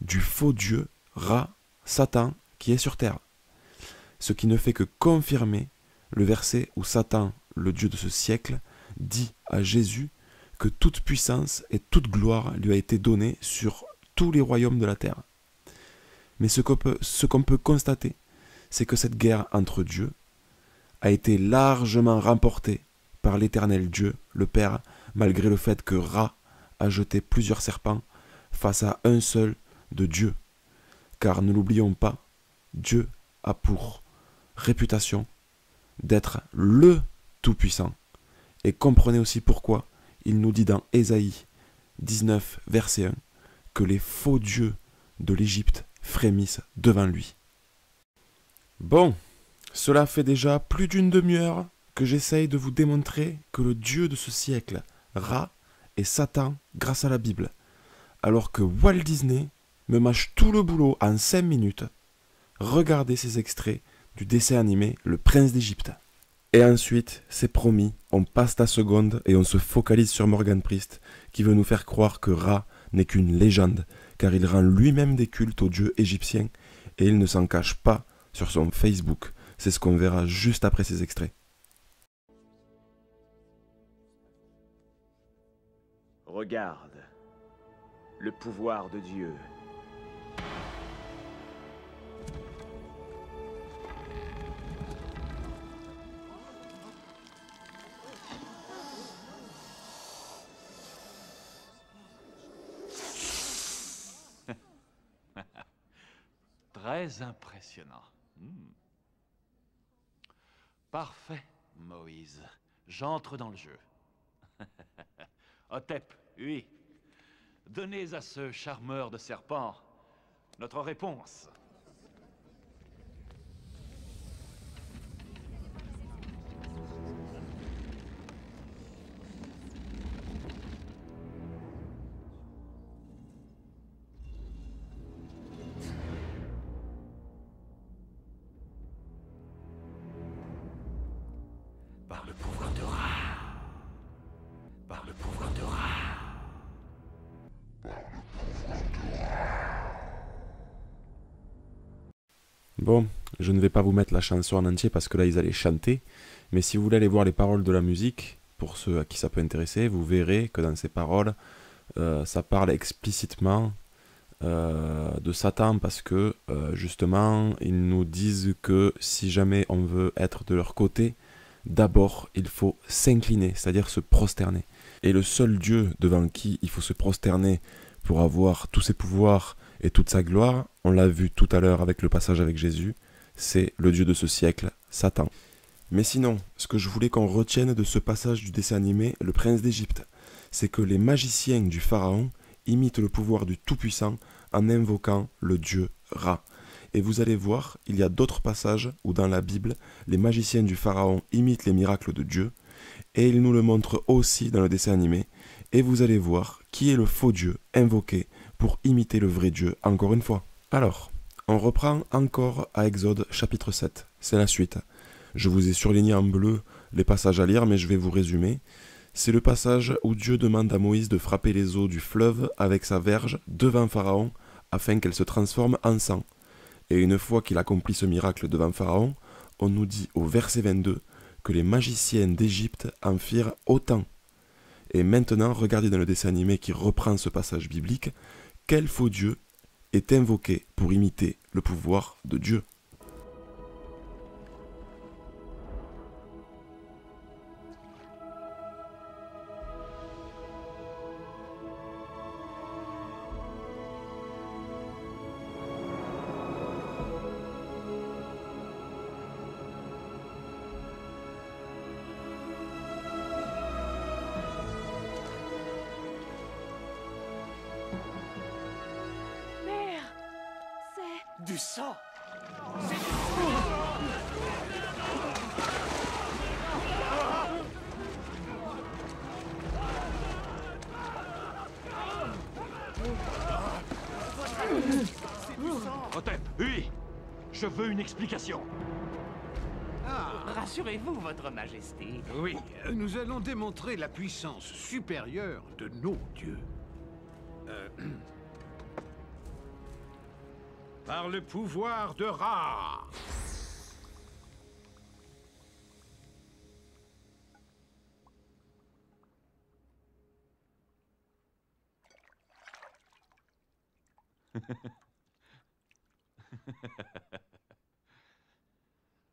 A: du faux dieu Ra, Satan, qui est sur terre. Ce qui ne fait que confirmer le verset où Satan, le dieu de ce siècle, dit à Jésus que toute puissance et toute gloire lui a été donnée sur tous les royaumes de la terre. Mais ce qu'on peut constater, c'est que cette guerre entre dieux a été largement remportée par l'Éternel Dieu, le Père, malgré le fait que Ra a jeté plusieurs serpents face à un seul de Dieu. Car ne l'oublions pas, Dieu a pour réputation d'être le Tout-Puissant. Et comprenez aussi pourquoi il nous dit dans Ésaïe 19, verset 1, que les faux dieux de l'Égypte frémissent devant lui. Bon, cela fait déjà plus d'une demi-heure que j'essaye de vous démontrer que le dieu de ce siècle, Ra, est Satan grâce à la Bible, alors que Walt Disney me mâche tout le boulot en 5 minutes. Regardez ces extraits du dessin animé Le Prince d'Égypte. Et ensuite, c'est promis, on passe la seconde et on se focalise sur Morgan Priest, qui veut nous faire croire que Ra n'est qu'une légende, car il rend lui-même des cultes aux dieux égyptiens, et il ne s'en cache pas sur son Facebook. C'est ce qu'on verra juste après ces extraits.
G: Regarde, le pouvoir de Dieu.
H: Très impressionnant. Parfait, Moïse. J'entre dans le jeu. Hotep, oui. Donnez à ce charmeur de serpents notre réponse. Par le pouvoir de Ra. Par le pouvoir de Ra.
A: Bon, je ne vais pas vous mettre la chanson en entier parce que là ils allaient chanter, mais si vous voulez aller voir les paroles de la musique, pour ceux à qui ça peut intéresser, vous verrez que dans ces paroles, ça parle explicitement de Satan parce que justement ils nous disent que si jamais on veut être de leur côté, d'abord il faut s'incliner, c'est-à-dire se prosterner. Et le seul Dieu devant qui il faut se prosterner pour avoir tous ses pouvoirs et toute sa gloire, on l'a vu tout à l'heure avec le passage avec Jésus, c'est le Dieu de ce siècle, Satan. Mais sinon, ce que je voulais qu'on retienne de ce passage du dessin animé, Le Prince d'Égypte, c'est que les magiciens du Pharaon imitent le pouvoir du Tout-Puissant en invoquant le dieu Ra. Et vous allez voir, il y a d'autres passages où dans la Bible, les magiciens du Pharaon imitent les miracles de Dieu, et il nous le montre aussi dans le dessin animé, et vous allez voir qui est le faux Dieu invoqué pour imiter le vrai Dieu encore une fois. Alors, on reprend encore à Exode chapitre 7, c'est la suite. Je vous ai surligné en bleu les passages à lire, mais je vais vous résumer. C'est le passage où Dieu demande à Moïse de frapper les eaux du fleuve avec sa verge devant Pharaon, afin qu'elle se transforme en sang. Et une fois qu'il accomplit ce miracle devant Pharaon, on nous dit au verset 22 que les magiciennes d'Égypte en firent autant. Et maintenant, regardez dans le dessin animé qui reprend ce passage biblique, quel faux Dieu est invoqué pour imiter le pouvoir de Dieu.
E: Du sang.
H: Hotep, oui. Je veux une explication.
I: Rassurez-vous, Votre Majesté.
J: Oui, nous allons démontrer la puissance supérieure de nos dieux. Par le pouvoir de Ra.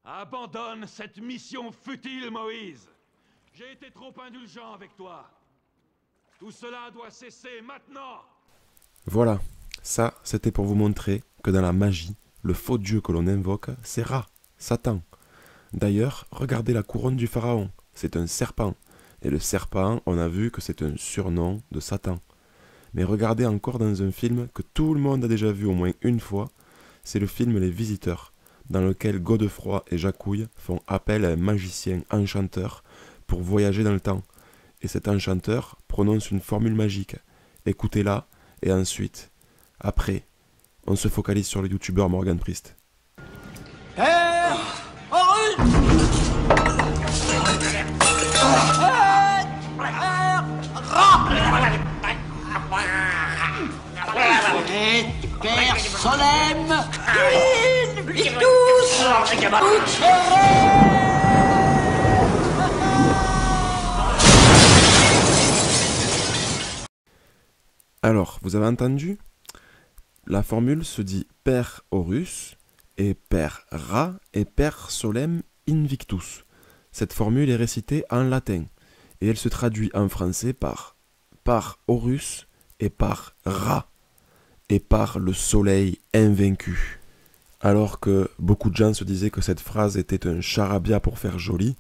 H: Abandonne cette mission futile, Moïse. J'ai été trop indulgent avec toi. Tout cela doit cesser maintenant.
A: Voilà, ça c'était pour vous montrer que dans la magie, le faux dieu que l'on invoque, c'est Ra, Satan. D'ailleurs, regardez la couronne du pharaon, c'est un serpent. Et le serpent, on a vu que c'est un surnom de Satan. Mais regardez encore dans un film que tout le monde a déjà vu au moins une fois, c'est le film Les Visiteurs, dans lequel Godefroy et Jacouille font appel à un magicien enchanteur pour voyager dans le temps. Et cet enchanteur prononce une formule magique. Écoutez-la, et ensuite, après, on se focalise sur le youtubeur Morgan Priest.
K: Père Solem, Invictus,
A: Alors, vous avez entendu? La formule se dit Père Horus et Père Ra et Père Solem Invictus. Cette formule est récitée en latin et elle se traduit en français par Horus et par Ra et par le soleil invaincu. Alors que beaucoup de gens se disaient que cette phrase était un charabia pour faire joli,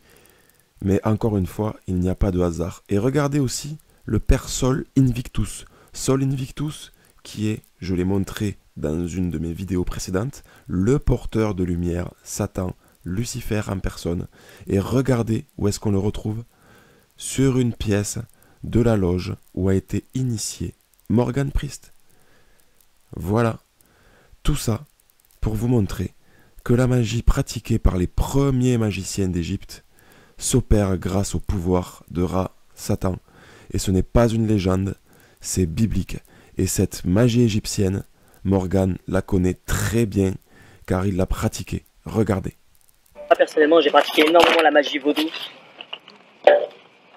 A: mais encore une fois, il n'y a pas de hasard. Et regardez aussi le Père Sol Invictus. Sol Invictus, qui est, je l'ai montré dans une de mes vidéos précédentes, le porteur de lumière, Satan, Lucifer en personne. Et regardez où est-ce qu'on le retrouve? Sur une pièce de la loge où a été initié Morgan Priest. Voilà, tout ça pour vous montrer que la magie pratiquée par les premiers magiciens d'Égypte s'opère grâce au pouvoir de Ra, Satan. Et ce n'est pas une légende, c'est biblique. Et cette magie égyptienne, Morgan la connaît très bien car il l'a pratiquée. Regardez.
L: Moi personnellement, j'ai pratiqué énormément la magie vaudou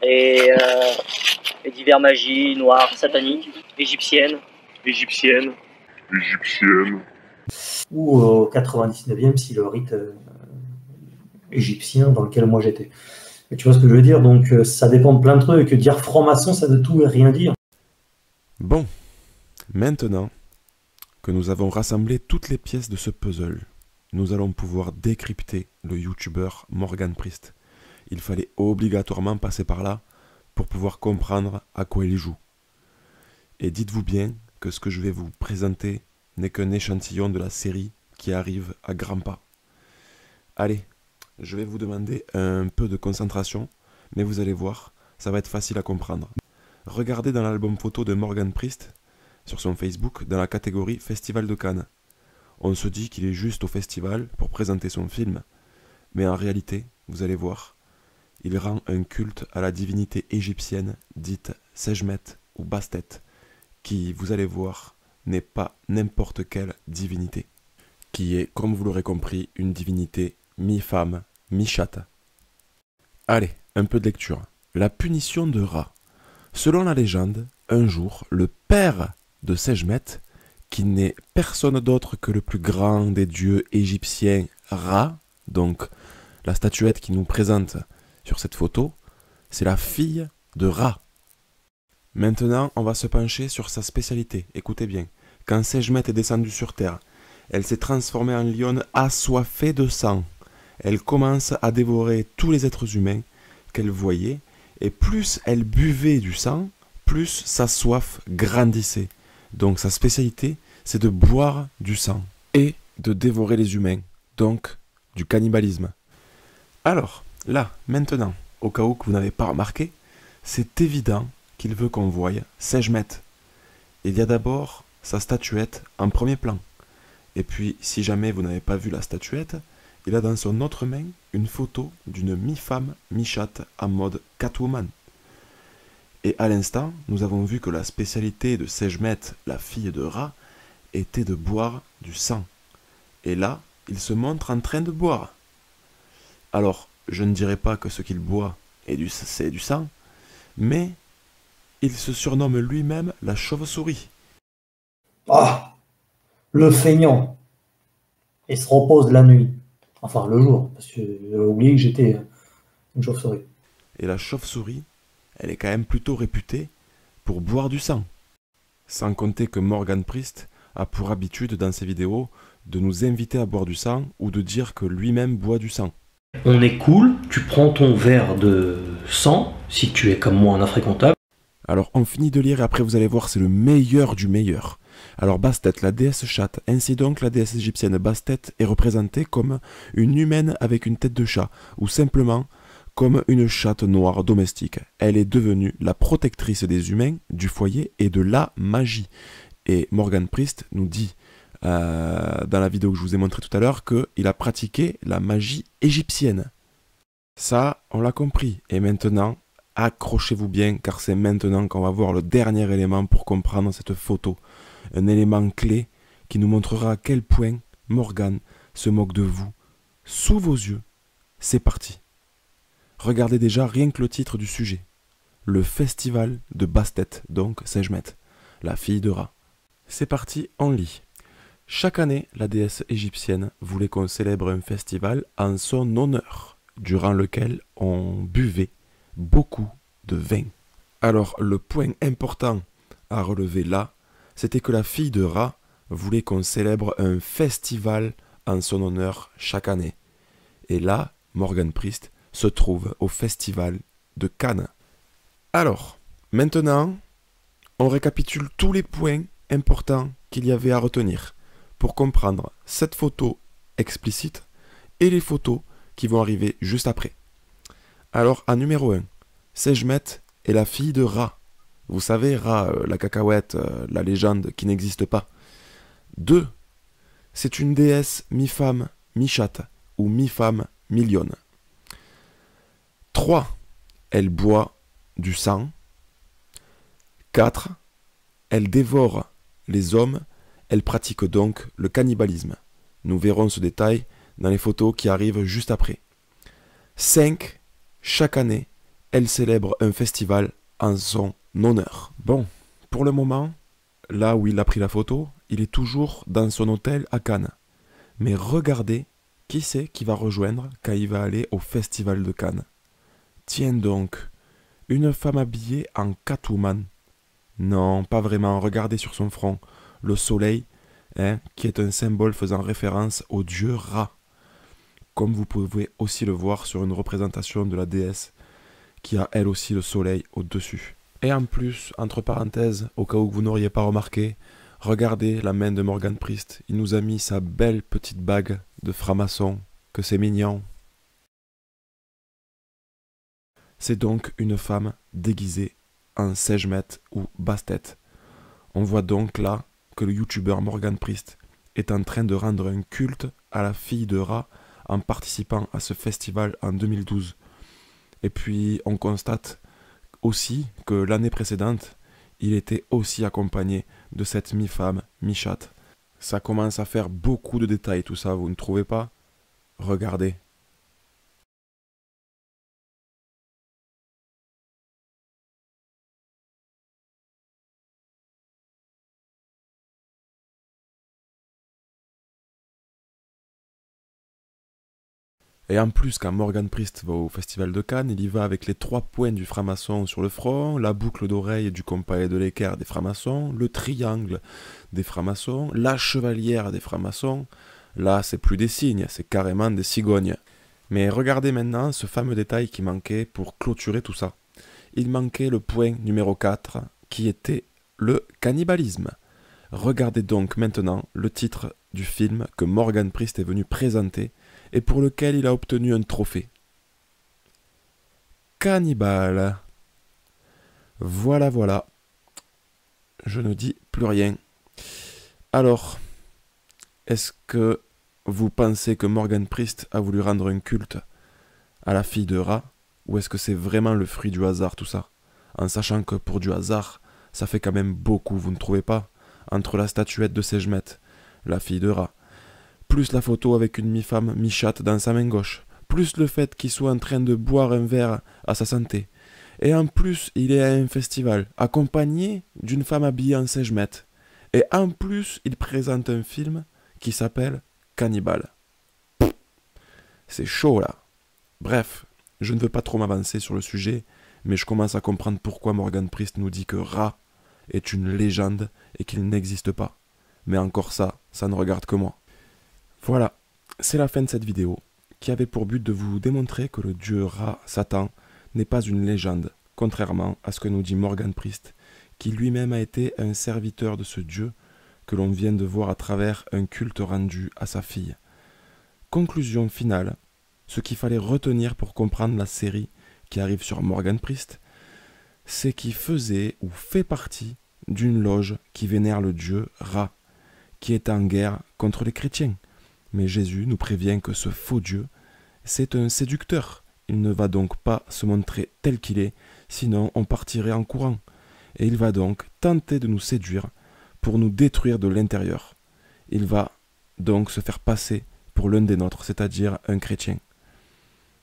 L: et divers magies noires, sataniques, égyptiennes.
B: Ou au 99e si le rite égyptien dans lequel moi j'étais. Et tu vois ce que je veux dire? Donc ça dépend de plein de trucs. Dire franc-maçon, ça veut tout et rien dire.
A: Bon, maintenant que nous avons rassemblé toutes les pièces de ce puzzle, nous allons pouvoir décrypter le youtubeur Morgan Priest. Il fallait obligatoirement passer par là pour pouvoir comprendre à quoi il joue. Et dites-vous bien que ce que je vais vous présenter n'est qu'un échantillon de la série qui arrive à grands pas. Allez, je vais vous demander un peu de concentration mais vous allez voir, ça va être facile à comprendre. Regardez dans l'album photo de Morgan Priest, sur son Facebook, dans la catégorie Festival de Cannes. On se dit qu'il est juste au festival pour présenter son film, mais en réalité, vous allez voir, il rend un culte à la divinité égyptienne dite Sekhmet ou Bastet, qui, vous allez voir, n'est pas n'importe quelle divinité, qui est, comme vous l'aurez compris, une divinité mi-femme, mi-chatte. Allez, un peu de lecture. La punition de Ra. Selon la légende, un jour, le père de Sekhmet, qui n'est personne d'autre que le plus grand des dieux égyptiens, Ra, donc la statuette qui nous présente sur cette photo, c'est la fille de Ra. Maintenant, on va se pencher sur sa spécialité. Écoutez bien, quand Sekhmet est descendue sur terre, elle s'est transformée en lionne assoiffée de sang. Elle commence à dévorer tous les êtres humains qu'elle voyait, et plus elle buvait du sang, plus sa soif grandissait. Donc sa spécialité, c'est de boire du sang et de dévorer les humains, donc du cannibalisme. Alors, là, maintenant, au cas où que vous n'avez pas remarqué, c'est évident qu'il veut qu'on voie Sekhmet. Il y a d'abord sa statuette en premier plan. Et puis, si jamais vous n'avez pas vu la statuette, il a dans son autre main une photo d'une mi-femme, mi-chatte en mode Catwoman. Et à l'instant, nous avons vu que la spécialité de Sekhmet, la fille de Ra, était de boire du sang. Et là, il se montre en train de boire. Alors, je ne dirais pas que ce qu'il boit c'est du sang, mais il se surnomme lui-même la chauve-souris.
B: Ah, le feignant. Il se repose la nuit. Enfin, le jour, parce que j'ai oublié que j'étais une chauve-souris.
A: Et la chauve-souris, elle est quand même plutôt réputée pour boire du sang. Sans compter que Morgan Priest a pour habitude dans ses vidéos de nous inviter à boire du sang ou de dire que lui-même boit du sang.
B: On est cool, tu prends ton verre de sang, si tu es comme moi un infréquentable.
A: Alors on finit de lire et après vous allez voir, c'est le meilleur du meilleur. Alors Bastet, la déesse chatte, ainsi donc la déesse égyptienne Bastet est représentée comme une humaine avec une tête de chat, ou simplement comme une chatte noire domestique. Elle est devenue la protectrice des humains, du foyer et de la magie. Et Morgan Priest nous dit dans la vidéo que je vous ai montré tout à l'heure qu'il a pratiqué la magie égyptienne. Ça, on l'a compris. Et maintenant, accrochez-vous bien, car c'est maintenant qu'on va voir le dernier élément pour comprendre cette photo. Un élément clé qui nous montrera à quel point Morgan se moque de vous. Sous vos yeux, c'est parti. Regardez déjà rien que le titre du sujet. Le festival de Bastet, donc Sekhmet, la fille de Ra. C'est parti, on lit. Chaque année, la déesse égyptienne voulait qu'on célèbre un festival en son honneur, durant lequel on buvait beaucoup de vin. Alors, le point important à relever là, c'était que la fille de Ra voulait qu'on célèbre un festival en son honneur chaque année. Et là, Morgan Priest se trouve au festival de Cannes. Alors, maintenant, on récapitule tous les points importants qu'il y avait à retenir pour comprendre cette photo explicite et les photos qui vont arriver juste après. Alors, en numéro 1, Sekhmet est la fille de Ra. Vous savez, Ra, la cacahuète, la légende qui n'existe pas. 2, c'est une déesse mi-femme, mi-chatte, ou mi-femme, mi-lionne. 3, elle boit du sang. 4, elle dévore les hommes, elle pratique donc le cannibalisme. Nous verrons ce détail dans les photos qui arrivent juste après. 5, chaque année, elle célèbre un festival en son honneur. Bon, pour le moment, là où il a pris la photo, il est toujours dans son hôtel à Cannes. Mais regardez qui c'est qui va rejoindre quand il va aller au festival de Cannes. Tiens donc, une femme habillée en Catwoman. Non, pas vraiment, regardez sur son front, le soleil, qui est un symbole faisant référence au dieu Ra. Comme vous pouvez aussi le voir sur une représentation de la déesse, qui a elle aussi le soleil au-dessus. Et en plus, entre parenthèses, au cas où vous n'auriez pas remarqué, regardez la main de Morgan Priest, il nous a mis sa belle petite bague de franc-maçon, que c'est mignon. C'est donc une femme déguisée en Sekhmet ou Bastet. On voit donc là que le youtubeur Morgan Priest est en train de rendre un culte à la fille de Ra en participant à ce festival en 2012. Et puis on constate aussi que l'année précédente, il était aussi accompagné de cette mi-femme, mi-chatte. Ça commence à faire beaucoup de détails tout ça, vous ne trouvez pas? Regardez. Et en plus, quand Morgan Priest va au Festival de Cannes, il y va avec les 3 points du franc-maçon sur le front, la boucle d'oreille du compas et de l'équerre des francs-maçons, le triangle des francs-maçons, la chevalière des francs-maçons. Là, c'est plus des cygnes, c'est carrément des cigognes. Mais regardez maintenant ce fameux détail qui manquait pour clôturer tout ça. Il manquait le point numéro 4, qui était le cannibalisme. Regardez donc maintenant le titre du film que Morgan Priest est venu présenter et pour lequel il a obtenu un trophée. Cannibale. Voilà, voilà. Je ne dis plus rien. Alors, est-ce que vous pensez que Morgan Priest a voulu rendre un culte à la fille de Ra, ou est-ce que c'est vraiment le fruit du hasard tout ça? En sachant que pour du hasard, ça fait quand même beaucoup, vous ne trouvez pas? Entre la statuette de Sekhmet, la fille de Ra, plus la photo avec une mi-femme, mi-chatte dans sa main gauche, plus le fait qu'il soit en train de boire un verre à sa santé. Et en plus, il est à un festival, accompagné d'une femme habillée en Sekhmet. Et en plus, il présente un film qui s'appelle Cannibale. C'est chaud là. Bref, je ne veux pas trop m'avancer sur le sujet, mais je commence à comprendre pourquoi Morgan Priest nous dit que Ra est une légende et qu'il n'existe pas. Mais encore ça ne regarde que moi. Voilà, c'est la fin de cette vidéo, qui avait pour but de vous démontrer que le dieu Ra, Satan, n'est pas une légende, contrairement à ce que nous dit Morgan Priest, qui lui-même a été un serviteur de ce dieu que l'on vient de voir à travers un culte rendu à sa fille. Conclusion finale, ce qu'il fallait retenir pour comprendre la série qui arrive sur Morgan Priest, c'est qu'il faisait ou fait partie d'une loge qui vénère le dieu Ra, qui est en guerre contre les chrétiens. Mais Jésus nous prévient que ce faux Dieu, c'est un séducteur. Il ne va donc pas se montrer tel qu'il est, sinon on partirait en courant. Et il va donc tenter de nous séduire pour nous détruire de l'intérieur. Il va donc se faire passer pour l'un des nôtres, c'est-à-dire un chrétien.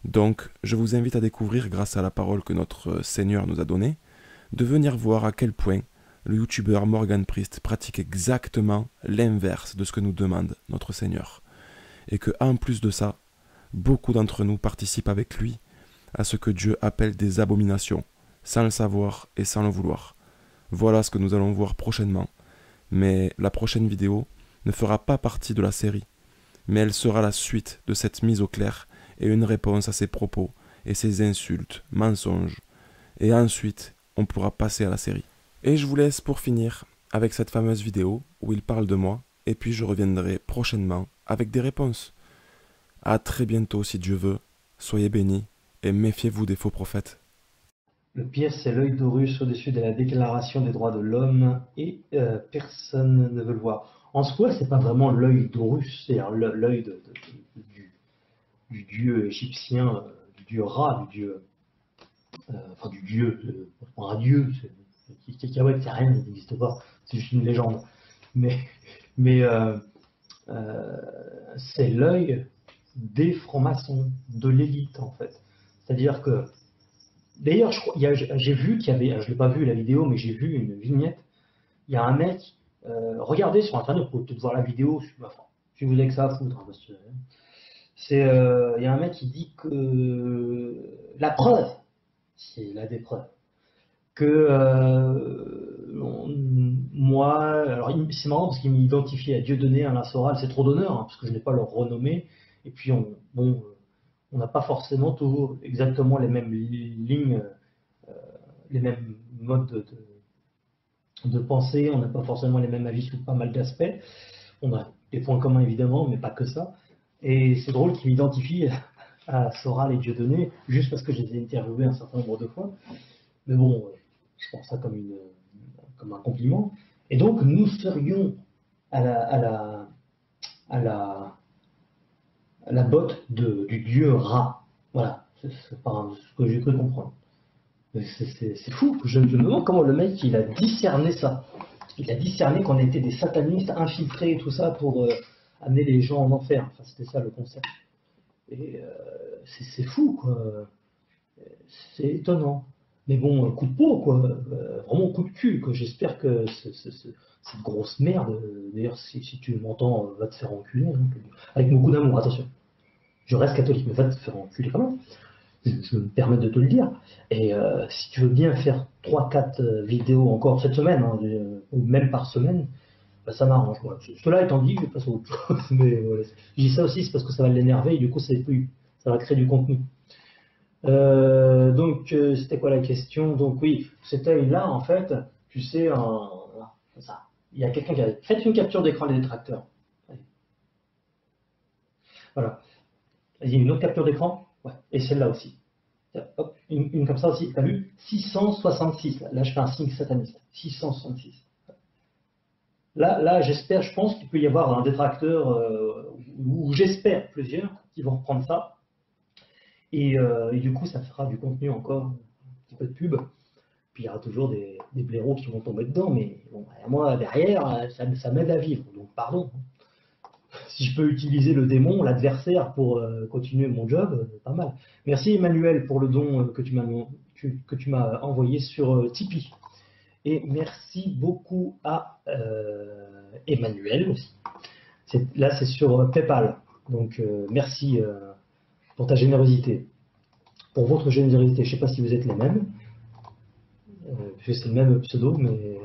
A: Donc, je vous invite à découvrir, grâce à la parole que notre Seigneur nous a donnée, de venir voir à quel point le youtubeur Morgan Priest pratique exactement l'inverse de ce que nous demande notre Seigneur. Et que, en plus de ça, beaucoup d'entre nous participent avec lui à ce que Dieu appelle des abominations, sans le savoir et sans le vouloir. Voilà ce que nous allons voir prochainement, mais la prochaine vidéo ne fera pas partie de la série, mais elle sera la suite de cette mise au clair et une réponse à ses propos et ses insultes, mensonges, et ensuite on pourra passer à la série. Et je vous laisse pour finir avec cette fameuse vidéo où il parle de moi, et puis je reviendrai prochainement avec des réponses. À très bientôt si Dieu veut, soyez bénis et méfiez-vous des faux prophètes.
B: Le pire, c'est l'œil d'Horus au-dessus de la déclaration des droits de l'homme et personne ne veut le voir. En soi, c'est pas vraiment l'œil d'Horus, c'est l'œil du dieu égyptien, du dieu Ra, du dieu, un dieu, c'est rien, il n'existe pas, c'est juste une légende. Mais c'est l'œil des francs-maçons, de l'élite en fait. C'est-à-dire que, d'ailleurs, j'ai vu qu'il y avait, je l'ai pas vu la vidéo, mais j'ai vu une vignette. Il y a un mec, regardez sur internet, vous pouvez peut-être voir la vidéo, si vous avez que ça à foutre. Hein, il y a un mec qui dit que la preuve, c'est la des preuves, que moi, alors c'est marrant parce qu'il m'identifie à Dieudonné, Alain Soral, c'est trop d'honneur, hein, parce que je n'ai pas leur renommée, et puis on n'a pas forcément toujours exactement les mêmes lignes, les mêmes modes de pensée, on n'a pas forcément les mêmes avis sur pas mal d'aspects, on a des points communs évidemment, mais pas que ça, et c'est drôle qu'il m'identifie à Soral et Dieudonné, juste parce que je les ai interviewés un certain nombre de fois. Mais bon, je prends ça comme un compliment. Et donc, nous serions à la botte du dieu Ra. Voilà, c'est pas ce que j'ai cru comprendre. C'est fou, je me demande comment le mec il a discerné ça. Il a discerné qu'on était des satanistes infiltrés et tout ça pour amener les gens en enfer. Enfin, c'était ça le concept. Et c'est fou, quoi. C'est étonnant. Mais bon, coup de peau, quoi. Vraiment coup de cul, quoi. J'espère que cette grosse merde, d'ailleurs, si tu m'entends, va te faire enculer. Hein, avec beaucoup d'amour, attention. Je reste catholique, mais va te faire enculer quand même. Je me permets de te le dire. Et si tu veux bien faire 3-4 vidéos encore cette semaine, hein, ou même par semaine, bah, ça m'arrange. Voilà. Cela étant dit, je passe à autre chose. Mais voilà. Je dis ça aussi, c'est parce que ça va l'énerver et du coup, ça va créer du contenu. Donc, c'était quoi la question? Donc oui, cet œil-là, en fait, tu sais, ça. Il y a quelqu'un qui a fait une capture d'écran des détracteurs. Allez. Voilà. Il y a une autre capture d'écran. Ouais. Et celle-là aussi. Hop, une comme ça aussi. T'as vu? 666. Là, je fais un signe sataniste. 666. Là, j'espère, je pense qu'il peut y avoir un détracteur, ou j'espère plusieurs, qui vont reprendre ça. Et du coup, ça fera du contenu encore, un petit peu de pub. Puis il y aura toujours des blaireaux qui vont tomber dedans. Mais bon, moi, derrière, ça m'aide à vivre. Donc, pardon. Si je peux utiliser le démon, l'adversaire, pour continuer mon job, pas mal. Merci Emmanuel pour le don que tu m'as envoyé sur Tipeee. Et merci beaucoup à Emmanuel aussi. Là, c'est sur PayPal. Donc, merci pour ta générosité. Pour votre générosité, je ne sais pas si vous êtes les mêmes. C'est le même pseudo, mais